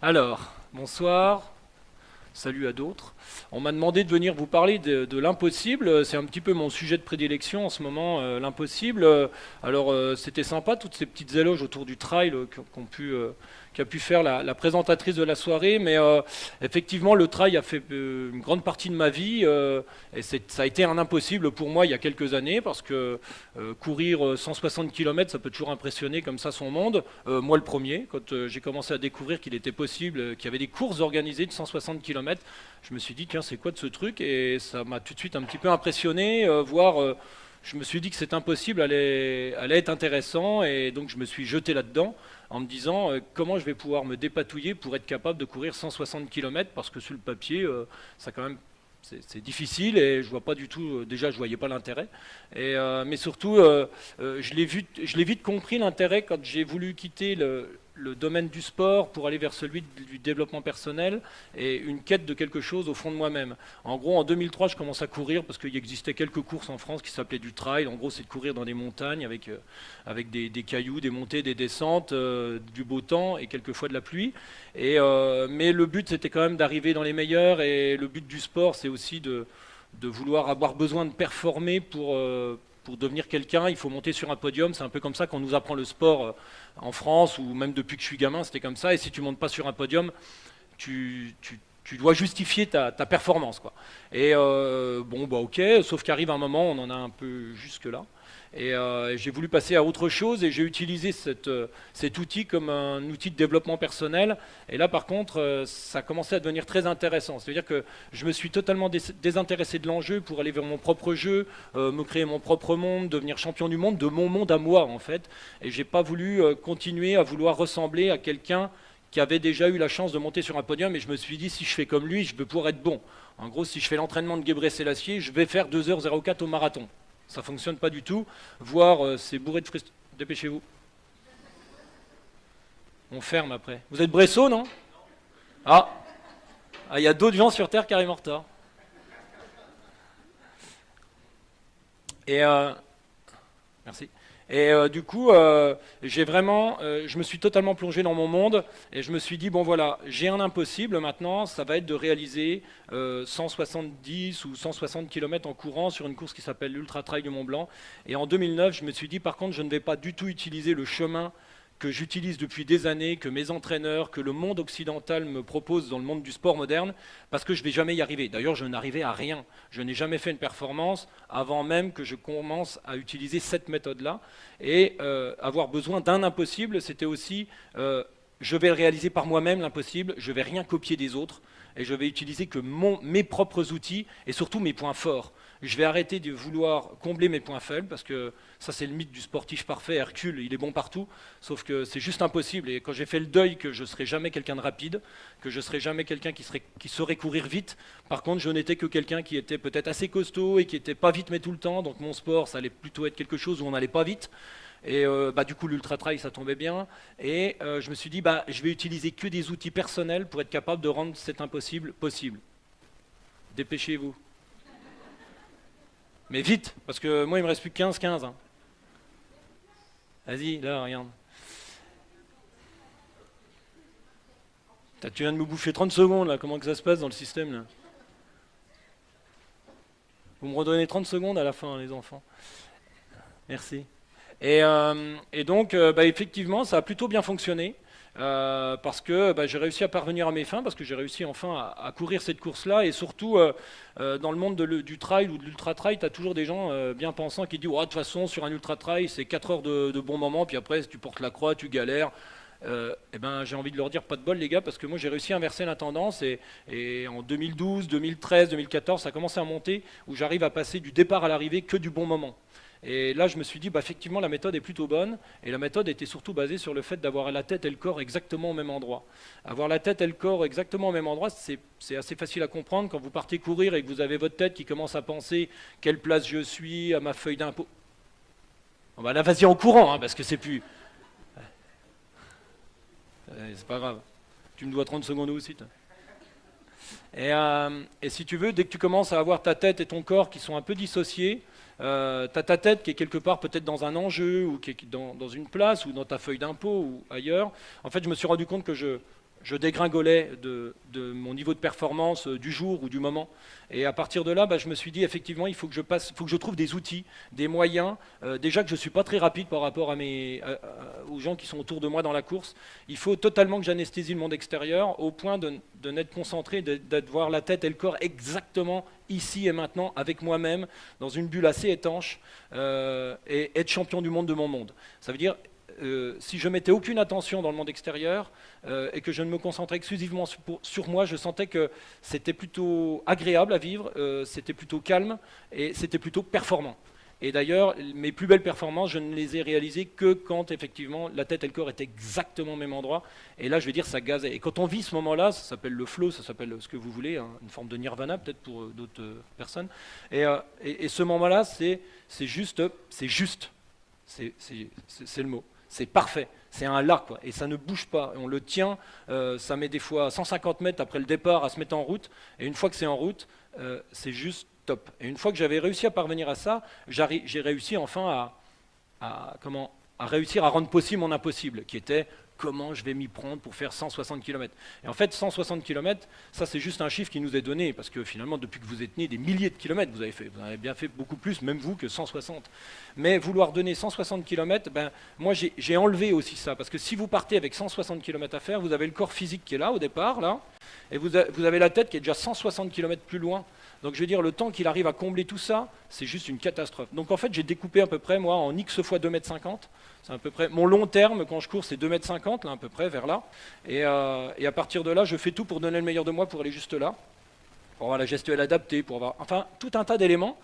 Alors, bonsoir, salut à d'autres. On m'a demandé de venir vous parler de l'impossible. C'est un petit peu mon sujet de prédilection en ce moment, l'impossible. C'était sympa, toutes ces petites éloges autour du trail qu'a pu faire la présentatrice de la soirée. Mais effectivement, le trail a fait une grande partie de ma vie. Ça a été un impossible pour moi il y a quelques années parce que courir 160 km, ça peut toujours impressionner comme ça son monde. Moi, le premier, quand j'ai commencé à découvrir qu'il était possible, qu'il y avait des courses organisées de 160 km, je me suis dit, tiens, c'est quoi de ce truc? Et ça m'a tout de suite un petit peu impressionné, je me suis dit que c'est impossible, allait être intéressant, et donc je me suis jeté là-dedans en me disant comment je vais pouvoir me dépatouiller pour être capable de courir 160 km, parce que sur le papier, ça quand même c'est difficile et je vois pas du tout. Déjà, je voyais pas l'intérêt. Mais surtout, je l'ai vite compris l'intérêt quand j'ai voulu quitter le domaine du sport pour aller vers celui du développement personnel et une quête de quelque chose au fond de moi-même. En gros, en 2003, je commence à courir parce qu'il existait quelques courses en France qui s'appelaient du trail. En gros, c'est de courir dans des montagnes avec des cailloux, des montées, des descentes, du beau temps et quelquefois de la pluie. Mais le but, c'était quand même d'arriver dans les meilleurs, et le but du sport, c'est aussi de vouloir avoir besoin de performer pour devenir quelqu'un. Il faut monter sur un podium. C'est un peu comme ça qu'on nous apprend le sport en France, ou même depuis que je suis gamin, c'était comme ça. Et si tu montes pas sur un podium, tu dois justifier ta performance, quoi. Bon, bah ok, sauf qu'arrive un moment, on en a un peu jusque-là. J'ai voulu passer à autre chose, et j'ai utilisé cet outil comme un outil de développement personnel. Et là, par contre, ça a commencé à devenir très intéressant. C'est-à-dire que je me suis totalement désintéressé de l'enjeu pour aller vers mon propre jeu, me créer mon propre monde, devenir champion du monde, de mon monde à moi, en fait. Et j'ai pas voulu continuer à vouloir ressembler à quelqu'un qui avait déjà eu la chance de monter sur un podium, et je me suis dit, si je fais comme lui, je vais pouvoir être bon. En gros, si je fais l'entraînement de Gebré Selassie, je vais faire 2h04 au marathon. Ça fonctionne pas du tout, voire c'est bourré de frustration. Dépêchez-vous. On ferme après. Vous êtes Bresso, non? Ah, il y a d'autres gens sur Terre qui arrivent en retard. Et merci. Du coup, je me suis totalement plongé dans mon monde, et je me suis dit, bon voilà, j'ai un impossible maintenant, ça va être de réaliser 170 ou 160 km en courant sur une course qui s'appelle l'Ultra Trail du Mont Blanc. Et en 2009, je me suis dit, par contre, je ne vais pas du tout utiliser le chemin que j'utilise depuis des années, que mes entraîneurs, que le monde occidental me propose dans le monde du sport moderne, parce que je ne vais jamais y arriver. D'ailleurs, je n'arrivais à rien. Je n'ai jamais fait une performance avant même que je commence à utiliser cette méthode-là. Et avoir besoin d'un impossible, c'était aussi, je vais le réaliser par moi-même, l'impossible, je ne vais rien copier des autres, et je vais utiliser que mes propres outils, et surtout mes points forts. Je vais arrêter de vouloir combler mes points faibles, parce que ça, c'est le mythe du sportif parfait. Hercule, il est bon partout, sauf que c'est juste impossible. Et quand j'ai fait le deuil que je ne serai jamais quelqu'un de rapide, que je ne serai jamais quelqu'un qui saurait courir vite, par contre, je n'étais que quelqu'un qui était peut-être assez costaud et qui n'était pas vite mais tout le temps. Donc mon sport, ça allait plutôt être quelque chose où on n'allait pas vite. Du coup, l'ultra trail, ça tombait bien. Je me suis dit, je vais utiliser que des outils personnels pour être capable de rendre cet impossible possible. Dépêchez-vous. Mais vite, parce que moi, il me reste plus que 15, hein. Vas-y, là, regarde. Tu viens de me bouffer 30 secondes, là. Comment que ça se passe dans le système, là? Vous me redonnez 30 secondes à la fin, les enfants. Merci. Effectivement, ça a plutôt bien fonctionné. Parce que j'ai réussi à parvenir à mes fins, parce que j'ai réussi enfin à courir cette course-là. Et surtout, dans le monde du trail ou de l'ultra-trail, tu as toujours des gens bien pensants qui disent oh, de toute façon, sur un ultra-trail, c'est 4 heures de bon moment, puis après, tu portes la croix, tu galères. J'ai envie de leur dire pas de bol, les gars, parce que moi, j'ai réussi à inverser la tendance. Et en 2012, 2013, 2014, ça a commencé à monter, où j'arrive à passer du départ à l'arrivée que du bon moment. Et là, je me suis dit, effectivement, la méthode est plutôt bonne. Et la méthode était surtout basée sur le fait d'avoir la tête et le corps exactement au même endroit. Avoir la tête et le corps exactement au même endroit, c'est assez facile à comprendre quand vous partez courir et que vous avez votre tête qui commence à penser quelle place je suis, à ma feuille d'impôt. Bon, là, vas-y en courant, hein, parce que c'est plus... c'est pas grave. Tu me dois 30 secondes aussi, toi. Et si tu veux, dès que tu commences à avoir ta tête et ton corps qui sont un peu dissociés, t'as ta tête qui est quelque part peut-être dans un enjeu, ou qui est dans une place, ou dans ta feuille d'impôt, ou ailleurs. En fait, je me suis rendu compte que je je dégringolais de mon niveau de performance du jour ou du moment. Et à partir de là, je me suis dit, effectivement, il faut que je trouve des outils, des moyens. Déjà que je ne suis pas très rapide par rapport aux gens qui sont autour de moi dans la course. Il faut totalement que j'anesthésie le monde extérieur au point de n'être concentré, d'avoir la tête et le corps exactement ici et maintenant avec moi-même, dans une bulle assez étanche, et être champion du monde de mon monde. Ça veut dire, si je mettais aucune attention dans le monde extérieur et que je ne me concentrais exclusivement sur moi, je sentais que c'était plutôt agréable à vivre, c'était plutôt calme et c'était plutôt performant. Et d'ailleurs, mes plus belles performances, je ne les ai réalisées que quand effectivement la tête et le corps étaient exactement au même endroit. Et là, je vais dire, ça gazait. Et quand on vit ce moment-là, ça s'appelle le flow, ça s'appelle ce que vous voulez, hein, une forme de nirvana peut-être pour d'autres personnes. Et ce moment-là, c'est juste, c'est le mot. C'est parfait, c'est un là, quoi, et ça ne bouge pas, on le tient, ça met des fois 150 mètres après le départ à se mettre en route, et une fois que c'est en route, c'est juste top. Et une fois que j'avais réussi à parvenir à ça, j'ai réussi enfin à réussir à rendre possible mon impossible, qui était comment je vais m'y prendre pour faire 160 km. Et en fait, 160 km, ça c'est juste un chiffre qui nous est donné, parce que finalement, depuis que vous êtes né, des milliers de kilomètres vous avez fait. Vous en avez bien fait beaucoup plus, même vous, que 160. Mais vouloir donner 160 km, moi j'ai enlevé aussi ça, parce que si vous partez avec 160 km à faire, vous avez le corps physique qui est là, au départ, là, et vous avez la tête qui est déjà 160 km plus loin. Donc je veux dire, le temps qu'il arrive à combler tout ça, c'est juste une catastrophe. Donc en fait, j'ai découpé à peu près, moi, en X fois 2,50 m. C'est à peu près mon long terme quand je cours, c'est 2,50 m, là, à peu près, vers là. Et à partir de là, je fais tout pour donner le meilleur de moi pour aller juste là, pour avoir la gestuelle adaptée, pour avoir, enfin, tout un tas d'éléments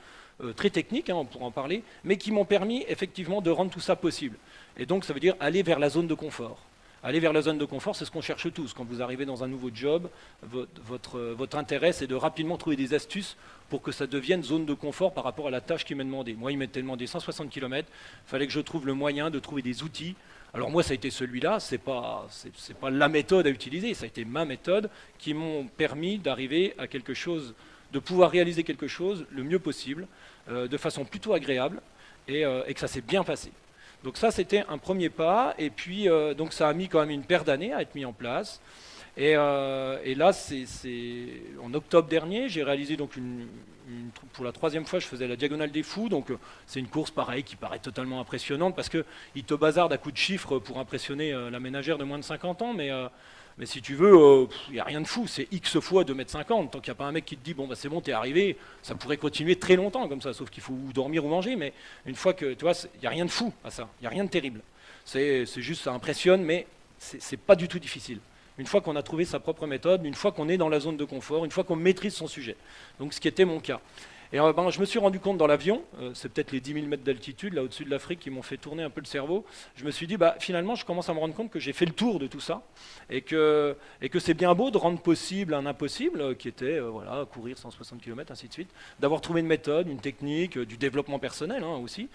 très techniques, hein, on pourra en parler, mais qui m'ont permis effectivement de rendre tout ça possible. Et donc, ça veut dire aller vers la zone de confort. Aller vers la zone de confort, c'est ce qu'on cherche tous. Quand vous arrivez dans un nouveau job, votre intérêt, c'est de rapidement trouver des astuces pour que ça devienne zone de confort par rapport à la tâche qui m'est demandée. Moi, il m'était demandé 160 km, il fallait que je trouve le moyen de trouver des outils. Alors moi, ça a été celui-là, c'est pas la méthode à utiliser, ça a été ma méthode qui m'ont permis d'arriver à quelque chose, de pouvoir réaliser quelque chose le mieux possible, de façon plutôt agréable, et que ça s'est bien passé. Donc ça, c'était un premier pas, et puis donc ça a mis quand même une paire d'années à être mis en place. Et là, c'est en octobre dernier, j'ai réalisé donc pour la 3e fois, je faisais la Diagonale des Fous. Donc c'est une course pareille qui paraît totalement impressionnante parce qu'ils te bazardent à coups de chiffres pour impressionner la ménagère de moins de 50 ans, mais si tu veux, il n'y a rien de fou, c'est X fois 2,50 m. Tant qu'il n'y a pas un mec qui te dit, bon, c'est bon, t'es arrivé, ça pourrait continuer très longtemps comme ça, sauf qu'il faut dormir ou manger, mais une fois que, tu vois, il n'y a rien de fou à ça, il n'y a rien de terrible. C'est juste, ça impressionne, mais c'est pas du tout difficile. Une fois qu'on a trouvé sa propre méthode, une fois qu'on est dans la zone de confort, une fois qu'on maîtrise son sujet. Donc ce qui était mon cas. Et je me suis rendu compte dans l'avion, c'est peut-être les 10 000 mètres d'altitude, là au-dessus de l'Afrique, qui m'ont fait tourner un peu le cerveau. Je me suis dit, finalement, je commence à me rendre compte que j'ai fait le tour de tout ça, et que c'est bien beau de rendre possible un impossible, qui était voilà, courir 160 km, ainsi de suite, d'avoir trouvé une méthode, une technique, du développement personnel aussi.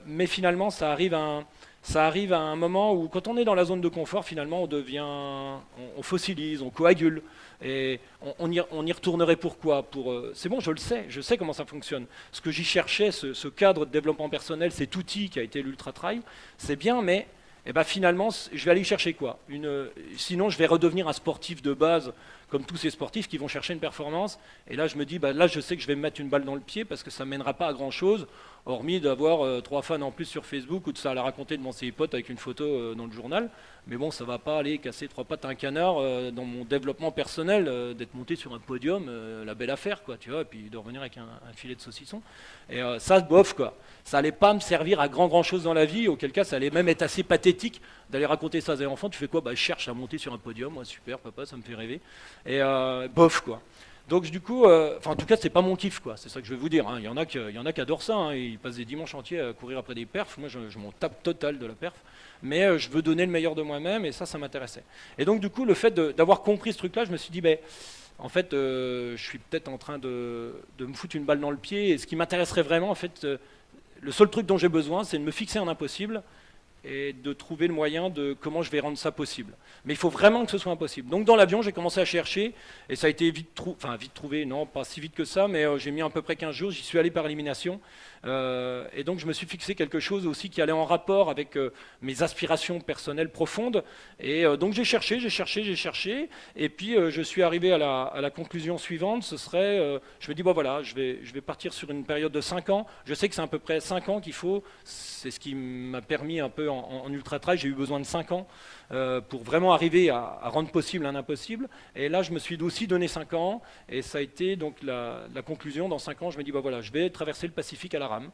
Mais finalement, ça arrive à un moment où, quand on est dans la zone de confort, finalement, on fossilise, on coagule. Et on y retournerait pourquoi c'est bon, je sais comment ça fonctionne. Ce que j'y cherchais, ce cadre de développement personnel, cet outil qui a été l'Ultra Trail, c'est bien, mais finalement, je vais aller y chercher quoi sinon, je vais redevenir un sportif de base, comme tous ces sportifs qui vont chercher une performance. Et là, je me dis, là, je sais que je vais me mettre une balle dans le pied parce que ça ne mènera pas à grand-chose, hormis d'avoir 3 fans en plus sur Facebook ou de ça à la raconter devant ses potes avec une photo dans le journal. Mais bon, ça ne va pas aller casser 3 pattes à un canard dans mon développement personnel, d'être monté sur un podium, la belle affaire, quoi, tu vois, et puis de revenir avec un filet de saucisson. Et ça, bof, quoi. Ça n'allait pas me servir à grand-chose dans la vie, auquel cas, ça allait même être assez pathétique d'aller raconter ça à des enfants. Tu fais quoi ? Je cherche à monter sur un podium, moi, super, papa, ça me fait rêver. Et bof, quoi. Donc du coup, en tout cas, c'est pas mon kiff, quoi. C'est ça que je vais vous dire. Hein. Il y en a qui adorent ça. Hein. Ils passent des dimanches entiers à courir après des perfs. Moi, je m'en tape total de la perf. Mais je veux donner le meilleur de moi-même, et ça m'intéressait. Et donc du coup, le fait d'avoir compris ce truc-là, je me suis dit, en fait, je suis peut-être en train de me foutre une balle dans le pied. Et ce qui m'intéresserait vraiment, en fait, le seul truc dont j'ai besoin, c'est de me fixer un impossible et de trouver le moyen de comment je vais rendre ça possible. Mais il faut vraiment que ce soit impossible. Donc dans l'avion, j'ai commencé à chercher, et ça a été vite trouvé, non, pas si vite que ça, mais j'ai mis à peu près 15 jours, j'y suis allé par élimination. Et donc je me suis fixé quelque chose aussi qui allait en rapport avec mes aspirations personnelles profondes. Et donc j'ai cherché, et puis je suis arrivé à la conclusion suivante, ce serait, je me dis, bon voilà, je vais partir sur une période de 5 ans. Je sais que c'est à peu près 5 ans qu'il faut, c'est ce qui m'a permis un peu en ultra-trail, j'ai eu besoin de 5 ans pour vraiment arriver à rendre possible un impossible. Et là, je me suis aussi donné 5 ans, et ça a été donc la conclusion. Dans 5 ans, je me dis, bah voilà, je vais traverser le Pacifique à la rame.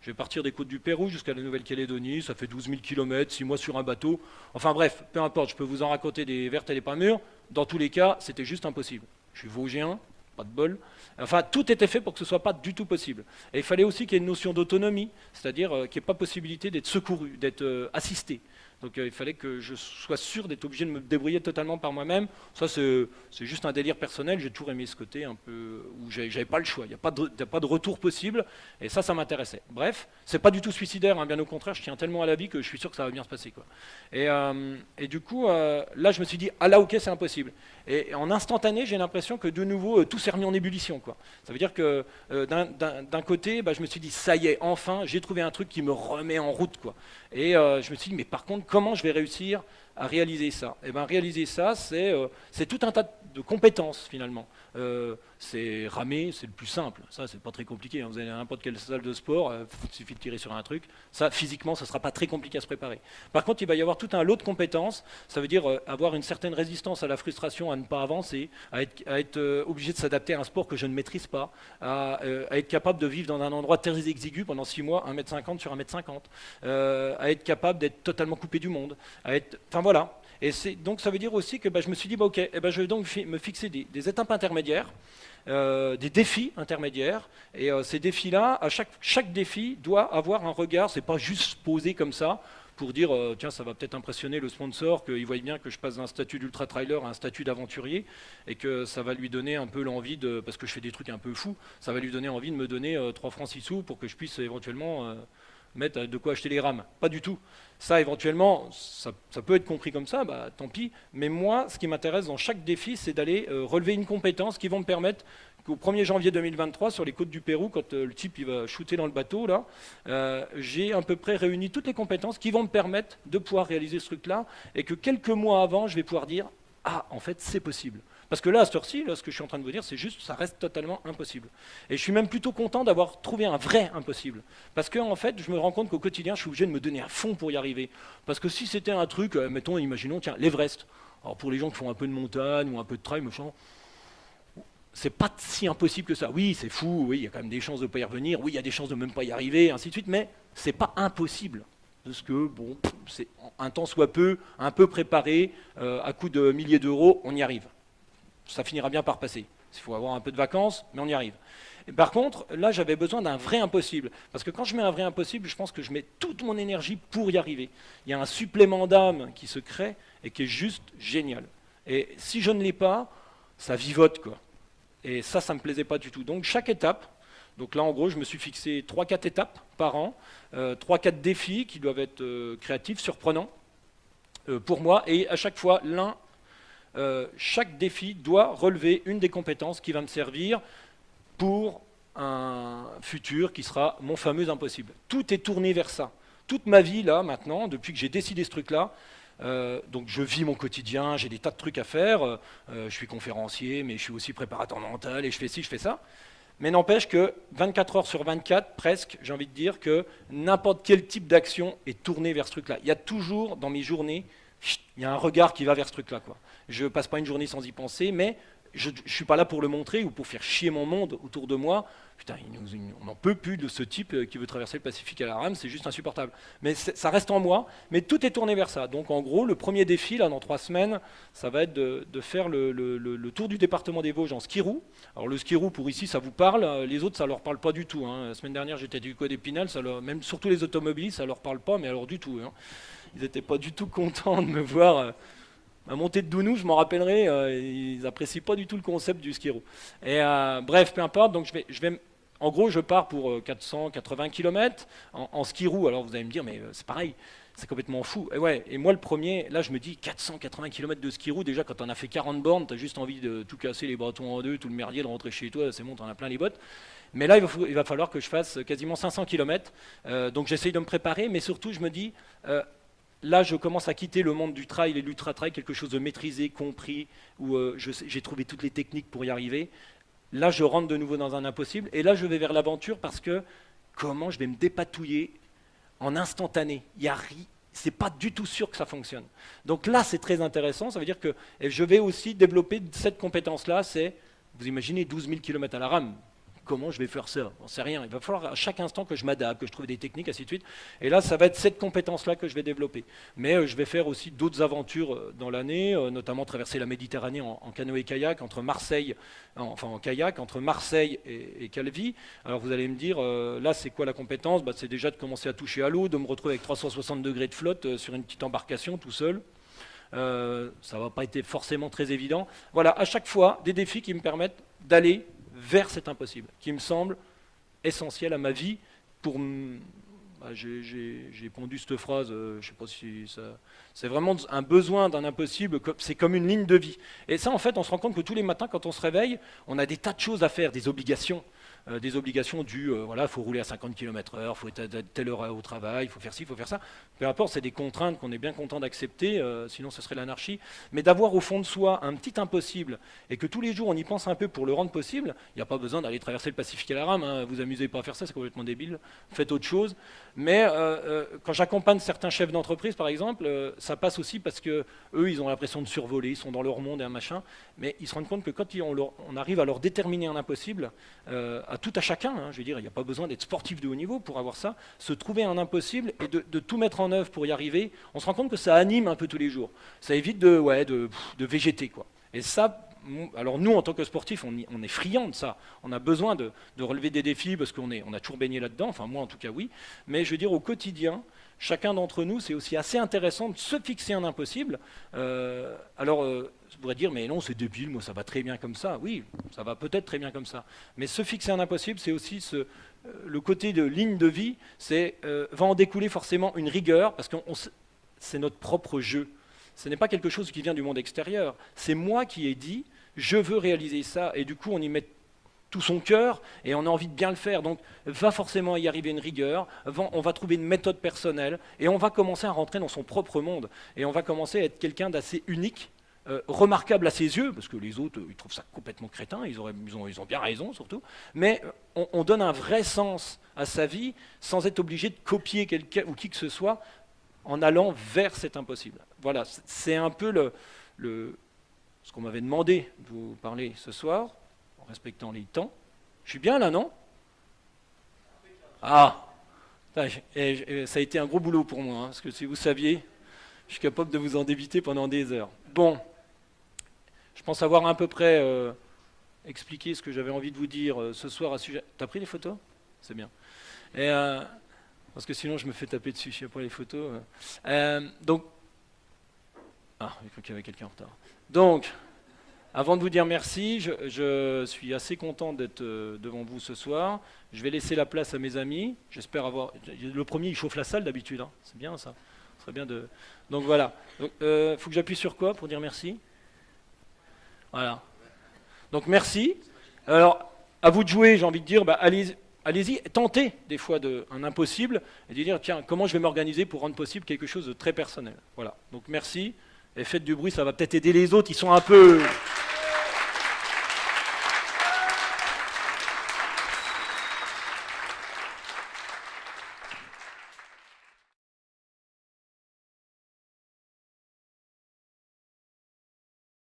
Je vais partir des côtes du Pérou jusqu'à la Nouvelle-Calédonie, ça fait 12 000 km, 6 mois sur un bateau. Enfin bref, peu importe, je peux vous en raconter des vertes et des pas mûres. Dans tous les cas, c'était juste impossible. Je suis vosgien, pas de bol. Enfin, tout était fait pour que ce ne soit pas du tout possible. Et il fallait aussi qu'il y ait une notion d'autonomie, c'est-à-dire qu'il n'y ait pas possibilité d'être secouru, d'être assisté. Donc il fallait que je sois sûr d'être obligé de me débrouiller totalement par moi-même. Ça, c'est juste un délire personnel. J'ai toujours aimé ce côté un peu où j'avais pas le choix. Il n'y a pas de retour possible. Et ça m'intéressait. Bref, c'est pas du tout suicidaire. Hein, bien au contraire, je tiens tellement à la vie que je suis sûr que ça va bien se passer, quoi. Et du coup, là, je me suis dit, ah là, ok, c'est impossible. Et en instantané, j'ai l'impression que de nouveau, tout s'est remis en ébullition, quoi. Ça veut dire que d'un côté, bah, je me suis dit, ça y est, enfin, j'ai trouvé un truc qui me remet en route, quoi. Et je me suis dit, mais par contre, comment je vais réussir à réaliser ça? Et bien, réaliser ça, c'est tout un tas de compétences, finalement. C'est ramer, c'est le plus simple. Ça, c'est pas très compliqué. Hein. Vous allez à n'importe quelle salle de sport, il suffit de tirer sur un truc. Ça, physiquement, ça ne sera pas très compliqué à se préparer. Par contre, il va y avoir tout un lot de compétences. Ça veut dire avoir une certaine résistance à la frustration, à ne pas avancer, à être obligé de s'adapter à un sport que je ne maîtrise pas, à être capable de vivre dans un endroit très exigu pendant 6 mois, 1,50 m sur 1,50 m, à être capable d'être totalement coupé du monde, enfin voilà. Et donc ça veut dire aussi que bah, je me suis dit, bah, ok, je vais donc me fixer des étapes intermédiaires, des défis intermédiaires, et ces défis-là, à chaque défi doit avoir un regard, c'est pas juste posé comme ça, pour dire, tiens, ça va peut-être impressionner le sponsor, qu'il voit bien que je passe d'un statut d'ultra-trailer à un statut d'aventurier, et que ça va lui donner un peu l'envie parce que je fais des trucs un peu fous, ça va lui donner envie de me donner 3 francs 6 sous pour que je puisse éventuellement mettre de quoi acheter les rames. Pas du tout. Ça, éventuellement, ça peut être compris comme ça, bah, tant pis. Mais moi, ce qui m'intéresse dans chaque défi, c'est d'aller relever une compétence qui va me permettre qu'au 1er janvier 2023, sur les côtes du Pérou, quand le type il va shooter dans le bateau, là, j'ai à peu près réuni toutes les compétences qui vont me permettre de pouvoir réaliser ce truc-là, et que quelques mois avant, je vais pouvoir dire, ah, en fait, c'est possible. Parce que là, à cette heure-ci, ce que je suis en train de vous dire, c'est juste, ça reste totalement impossible. Et je suis même plutôt content d'avoir trouvé un vrai impossible. Parce que, en fait, je me rends compte qu'au quotidien, je suis obligé de me donner à fond pour y arriver. Parce que si c'était un truc, mettons, imaginons, tiens, l'Everest. Alors pour les gens qui font un peu de montagne ou un peu de trail, machin, c'est pas si impossible que ça. Oui, c'est fou, oui, il y a quand même des chances de ne pas y revenir, oui, il y a des chances de même pas y arriver, ainsi de suite, mais c'est pas impossible. Parce que, bon, c'est un temps soit peu, un peu préparé, à coût de milliers d'euros, on y arrive. Ça finira bien par passer. Il faut avoir un peu de vacances, mais on y arrive. Et par contre, là, j'avais besoin d'un vrai impossible. Parce que quand je mets un vrai impossible, je pense que je mets toute mon énergie pour y arriver. Il y a un supplément d'âme qui se crée et qui est juste génial. Et si je ne l'ai pas, ça vivote, quoi. Et ça ne me plaisait pas du tout. Donc chaque étape, donc là en gros je me suis fixé 3-4 étapes par an, 3-4 défis qui doivent être créatifs, surprenants pour moi, et à chaque fois chaque défi doit relever une des compétences qui va me servir pour un futur qui sera mon fameux impossible. Tout est tourné vers ça. Toute ma vie là maintenant, depuis que j'ai décidé ce truc-là, donc je vis mon quotidien, j'ai des tas de trucs à faire, je suis conférencier, mais je suis aussi préparateur mental, et je fais ci, je fais ça. Mais n'empêche que 24 heures sur 24, presque, j'ai envie de dire que n'importe quel type d'action est tourné vers ce truc-là. Il y a toujours, dans mes journées, il y a un regard qui va vers ce truc-là, quoi. Je ne passe pas une journée sans y penser, mais je ne suis pas là pour le montrer ou pour faire chier mon monde autour de moi. Putain, on n'en peut plus de ce type qui veut traverser le Pacifique à la rame, c'est juste insupportable. Mais ça reste en moi, mais tout est tourné vers ça. Donc en gros, le premier défi, là, dans 3 semaines, ça va être de faire le tour du département des Vosges en ski-roue. Alors le ski-roue, pour ici, ça vous parle, les autres, ça ne leur parle pas du tout. Hein. La semaine dernière, j'étais du côté d'Épinal, même surtout les automobilistes, ça ne leur parle pas, mais alors du tout. Hein. Ils n'étaient pas du tout contents de me voir... Ma montée de Dounou, je m'en rappellerai, ils n'apprécient pas du tout le concept du ski-roue. Et bref, peu importe, donc en gros, je pars pour 480 km en ski-roue. Alors vous allez me dire, mais c'est pareil, c'est complètement fou. Et ouais, et moi le premier, là je me dis 480 km de ski-roue, déjà quand on a fait 40 bornes, tu as juste envie de tout casser les bâtons en deux, tout le merdier, de rentrer chez toi, c'est bon, t'en as plein les bottes. Mais là, il va falloir que je fasse quasiment 500 km. Donc j'essaye de me préparer, mais surtout, je me dis, là, je commence à quitter le monde du trail et l'ultra-trail, quelque chose de maîtrisé, compris, où j'ai trouvé toutes les techniques pour y arriver. Là, je rentre de nouveau dans un impossible, et là, je vais vers l'aventure parce que comment je vais me dépatouiller en instantané. C'est pas du tout sûr que ça fonctionne. Donc là, c'est très intéressant. Ça veut dire que je vais aussi développer cette compétence-là. C'est, vous imaginez, 12 000 km à la rame. Comment je vais faire ça? On ne sait rien. Il va falloir à chaque instant que je m'adapte, que je trouve des techniques, ainsi de suite. Et là, ça va être cette compétence-là que je vais développer. Mais je vais faire aussi d'autres aventures dans l'année, notamment traverser la Méditerranée en canoë-kayak entre Marseille, en kayak entre Marseille et Calvi. Alors vous allez me dire, là, c'est quoi la compétence? C'est déjà de commencer à toucher à l'eau, de me retrouver avec 360 degrés de flotte sur une petite embarcation tout seul. Ça ne va pas être forcément très évident. Voilà, à chaque fois, des défis qui me permettent d'aller vers cet impossible, qui me semble essentiel à ma vie pour... j'ai pondu cette phrase, je ne sais pas si ça... C'est vraiment un besoin d'un impossible, c'est comme une ligne de vie. Et ça, en fait, on se rend compte que tous les matins, quand on se réveille, on a des tas de choses à faire, des obligations dues, voilà, il faut rouler à 50 km/h, il faut être à telle heure au travail, il faut faire ci, il faut faire ça. Peu importe, c'est des contraintes qu'on est bien content d'accepter, sinon ce serait l'anarchie. Mais d'avoir au fond de soi un petit impossible, et que tous les jours on y pense un peu pour le rendre possible, il n'y a pas besoin d'aller traverser le Pacifique à la rame, hein, vous amusez pas à faire ça, c'est complètement débile, faites autre chose. Mais quand j'accompagne certains chefs d'entreprise, par exemple, ça passe aussi parce que eux, ils ont l'impression de survoler, ils sont dans leur monde et un machin, mais ils se rendent compte que quand on arrive à leur déterminer un impossible, à tout à chacun, hein, je veux dire, il n'y a pas besoin d'être sportif de haut niveau pour avoir ça, se trouver un impossible et de tout mettre en œuvre pour y arriver, on se rend compte que ça anime un peu tous les jours. Ça évite de végéter, quoi. Et ça, alors nous, en tant que sportifs, on est friands de ça. On a besoin de relever des défis parce qu'on a toujours baigné là-dedans, enfin moi en tout cas oui, mais je veux dire, au quotidien, chacun d'entre nous, c'est aussi assez intéressant de se fixer un impossible. Je pourrais dire, mais non, c'est débile, moi ça va très bien comme ça. Oui, ça va peut-être très bien comme ça. Mais se fixer un impossible, c'est aussi le côté de ligne de vie, va en découler forcément une rigueur, parce que c'est notre propre jeu. Ce n'est pas quelque chose qui vient du monde extérieur. C'est moi qui ai dit, je veux réaliser ça, et du coup on y met tout son cœur, et on a envie de bien le faire. Donc va forcément y arriver une rigueur, on va trouver une méthode personnelle, et on va commencer à rentrer dans son propre monde, et on va commencer à être quelqu'un d'assez unique, remarquable à ses yeux, parce que les autres, ils trouvent ça complètement crétin, ils ont bien raison surtout, mais on donne un vrai sens à sa vie, sans être obligé de copier quelqu'un ou qui que ce soit, en allant vers cet impossible. Voilà, c'est un peu ce qu'on m'avait demandé de vous parler ce soir, en respectant les temps. Je suis bien là, non? Ah, ça a été un gros boulot pour moi, hein, parce que si vous saviez, je suis capable de vous en débiter pendant des heures. Bon, je pense avoir à peu près expliqué ce que j'avais envie de vous dire ce soir à ce sujet. T'as pris les photos? C'est bien. Et, parce que sinon je me fais taper dessus, je sais pas les photos. Donc, j'ai cru qu'il y avait quelqu'un en retard. Donc, avant de vous dire merci, je suis assez content d'être devant vous ce soir. Je vais laisser la place à mes amis. J'espère avoir... Le premier, il chauffe la salle d'habitude. Hein. C'est bien ça. Ce serait bien de... Donc voilà. Faut que j'appuie sur quoi pour dire merci? Voilà. Donc merci. Alors, à vous de jouer, j'ai envie de dire, allez-y, tentez des fois un impossible et de dire, tiens, comment je vais m'organiser pour rendre possible quelque chose de très personnel. Voilà. Donc merci. Et faites du bruit, ça va peut-être aider les autres, ils sont un peu...